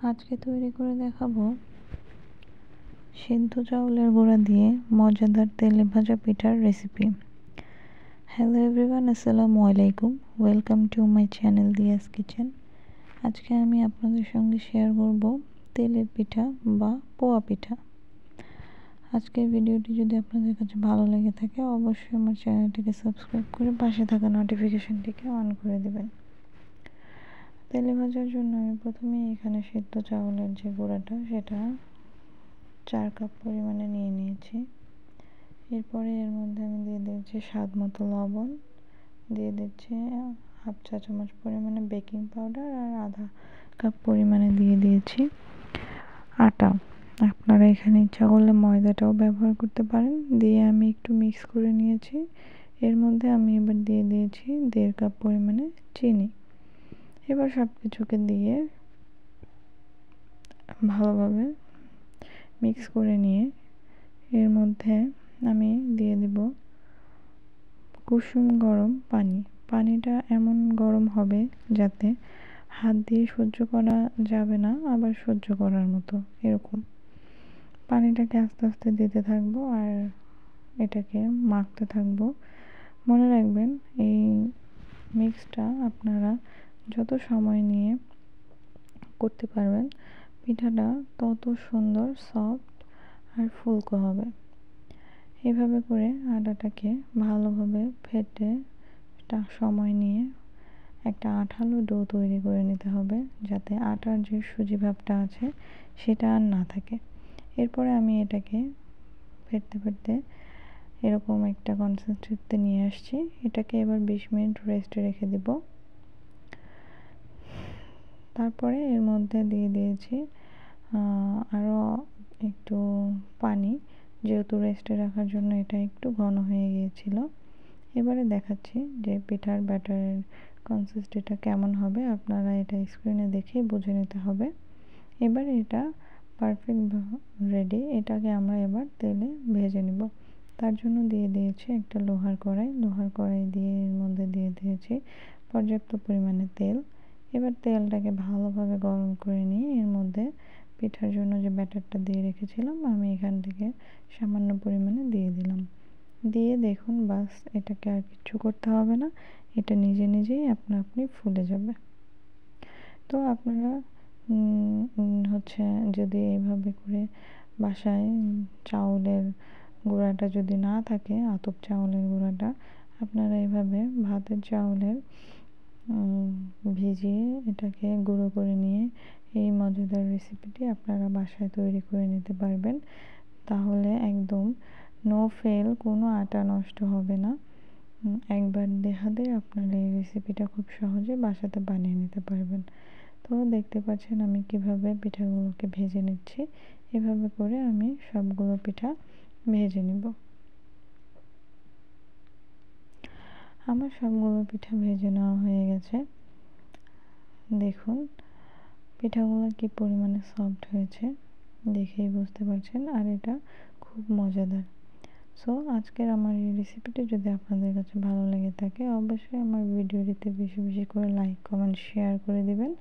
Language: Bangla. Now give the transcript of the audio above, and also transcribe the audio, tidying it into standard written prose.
আজকে তৈরি করে দেখাবো সিদ্ধ চাউলের গুঁড়া দিয়ে মজাদার তেলে ভাজা পিঠার রেসিপি। হ্যালো এভরিওয়ান, আসসালামু আলাইকুম। Welcome to my channel Diya's kitchen. আজকে আমি আপনাদের সঙ্গে শেয়ার করব তেলের পিঠা বা পোয়া পিঠা। আজকের ভিডিওটি যদি আপনাদের কাছে ভালো লেগে থাকে অবশ্যই আমার চ্যানেলটিকে সাবস্ক্রাইব করে পাশে থাকা নোটিফিকেশনটিকে অন করে দেবেন। তেলে ভাজার জন্য আমি প্রথমে এখানে সিদ্ধ চাউলের যে গুঁড়াটা সেটা 4 কাপ পরিমাণে নিয়ে নিয়েছি। এরপরে এর মধ্যে আমি দিয়ে দিচ্ছি স্বাদ মতো লবণ, দিয়ে দিচ্ছি হাফ চা চামচ পরিমাণে বেকিং পাউডার আর আধা কাপ পরিমাণে দিয়ে দিয়েছি আটা। আপনারা এখানে ইচ্ছা করলে ময়দাটাও ব্যবহার করতে পারেন। দিয়ে আমি একটু মিক্স করে নিয়েছি। এর মধ্যে আমি এবার দিয়ে দিয়েছি 1.5 কাপ পরিমাণে চিনি। এবার সব কিছুকে দিয়ে ভালোভাবে মিক্স করে নিয়ে এর মধ্যে আমি দিয়ে দেব কুসুম গরম পানি। পানিটা এমন গরম হবে যাতে হাত দিয়ে সহ্য করা যাবে না, আবার সহ্য করার মতো এরকম। পানিটাকে আস্তে আস্তে দিতে থাকবো আর এটাকে মাখতে থাকবো। মনে রাখবেন এই মিক্সটা আপনারা যত সময় নিয়ে করতে পারবেন পিঠাটা তত সুন্দর, সফট আর ফুলকো হবে। এভাবে করে আটাটাকে ভালোভাবে ফেটে সময় নিয়ে একটা আঠালো ডো তৈরি করে নিতে হবে, যাতে আটার যে সুজি ভাবটা আছে সেটা আর না থাকে। এরপরে আমি এটাকে ফেটতে ফেটতে এরকম একটা কনসিস্টেন্সিতে নিয়ে আসছি। এটাকে এবার 20 মিনিট রেস্টে রেখে দেব। তারপরে এর মধ্যে দিয়ে দিয়েছি আরও একটু পানি, যেহেতু রেস্টে রাখার জন্য এটা একটু ঘন হয়ে গিয়েছিল। এবারে দেখাচ্ছি যে পিঠার ব্যাটারের কনসিস্টেন্সিটা কেমন হবে। আপনারা এটা স্ক্রিনে দেখেই বুঝে নিতে হবে। এবার এটা পারফেক্ট রেডি। এটাকে আমরা এবার তেলে ভেজে নেব। তার জন্য দিয়ে দিয়েছি একটা লোহার কড়াই দিয়ে এর মধ্যে দিয়ে দিয়েছি পর্যাপ্ত পরিমাণে তেল। এবার তেলটাকে ভালোভাবে গরম করে নিয়ে এর মধ্যে পিঠার জন্য যে ব্যাটারটা দিয়ে রেখেছিলাম আমি এখান থেকে সামান্য পরিমাণে দিয়ে দিলাম। দিয়ে দেখুন, বাস, এটাকে আর কিছু করতে হবে না, এটা নিজে নিজেই আপনি ফুলে যাবে। তো আপনারা যদি এইভাবে করে বাসায় চাউলের গুঁড়াটা যদি না থাকে, আতপ চাউলের গুঁড়াটা, আপনারা এভাবে ভাতের চাউলের ভিজিয়ে এটাকে গুঁড়ো করে নিয়ে এই মজাদার রেসিপিটি আপনারা বাসায় তৈরি করে নিতে পারবেন। তাহলে একদম নো ফেল, কোনো আটা নষ্ট হবে না। একবার দেখাতে আপনারা এই রেসিপিটা খুব সহজে বাসাতে বানিয়ে নিতে পারবেন। তো দেখতে পাচ্ছেন আমি কিভাবে পিঠাগুলোকে ভেজে নিচ্ছি। এভাবে করে আমি সবগুলো পিঠা ভেজে নিব। আমার সবগুলো পিঠা ভেজে নেওয়া হয়ে গেছে। দেখুন পিঠাগুলো কি পরিমাণে সফট হয়েছে, দেখেই বুঝতে পারছেন, আর এটা খুব মজাদার। সো আজকের আমার এই রেসিপিটি যদি আপনাদের কাছে ভালো লেগে থাকে অবশ্যই আমার ভিডিওটিতে বেশি বেশি করে লাইক, কমেন্ট, শেয়ার করে দিবেন।